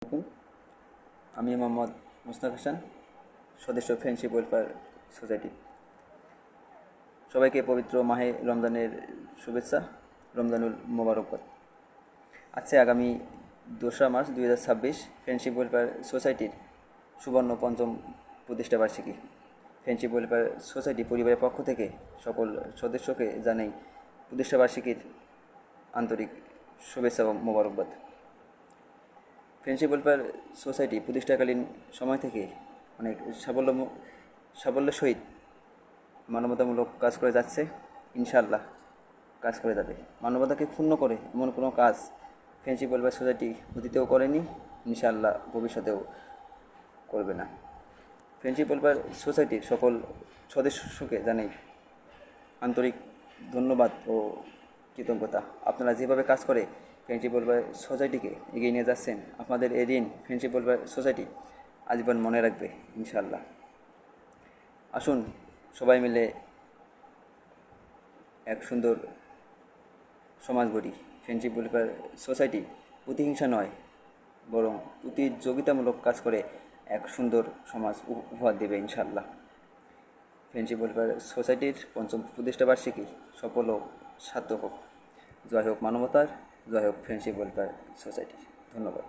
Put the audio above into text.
আসসালামু আলাইকুম। আমি মোহাম্মদ মুস্তাক হাসান, সদস্য ফ্রেন্ডশিপ ওয়েলফেয়ার সোসাইটি। সবাইকে পবিত্র মাহে রমজানের শুভেচ্ছা, রমজানুল মোবারকবাদ। আজকে আগামী 2রা মার্চ 2026 ফ্রেন্ডশিপ ওয়েলফেয়ার সোসাইটির সুবর্ণ পঞ্চম প্রতিষ্ঠা বার্ষিকী। ফ্রেন্ডশিপ ওয়েলফেয়ার সোসাইটি পরিবারের পক্ষ থেকে সকল সদস্যকে জানাই প্রতিষ্ঠা বার্ষিকীর আন্তরিক শুভেচ্ছা এবং মোবারকবাদ। ফ্রেন্ডশিপ ওয়েলফেয়ার সোসাইটি প্রতিষ্ঠাকালীন সময় থেকে অনেক সাফল্যের সহিত মানবতামূলক কাজ করে যাচ্ছে। ইনশাআল্লাহ কাজ করে যাবে। মানবতাকে ক্ষুণ্ণ করে এমন কোনো কাজ ফ্রেন্ডশিপ ওয়েলফেয়ার সোসাইটি অতীতেও করেনি, ইনশাআল্লাহ ভবিষ্যতেও করবে না। ফ্রেন্ডশিপ ওয়েলফেয়ার সোসাইটির সকল সদস্যকে জানাই আন্তরিক ধন্যবাদ ও কৃতজ্ঞতা। আপনারা যেভাবে কাজ করে ফ্রেন্ডশিপ ওয়েলফেয়ার সোসাইটিকে এগিয়ে নিয়ে যাচ্ছেন, আপনাদের এই ঋণ ফ্রেন্ডশিপ ওয়েলফেয়ার সোসাইটি আজীবন মনে রাখবে ইনশাআল্লাহ। আসুন সবাই মিলে এক সুন্দর সমাজ গড়ি। ফ্রেন্ডশিপ ওয়েলফেয়ার সোসাইটি প্রতিহিংসা নয়, বরং প্রতিযোগিতামূলক কাজ করে এক সুন্দর সমাজ উপহার দেবে ইনশাআল্লাহ। ফ্রেন্ডশিপ ওয়েলফেয়ার সোসাইটির পঞ্চম প্রতিষ্ঠা বার্ষিকী সফল ও সার্থক হোক। জয় হোক মানবতার, জয় হোক ফ্রেন্ডশিপ ওয়েলফেয়ার সোসাইটি। ধন্যবাদ।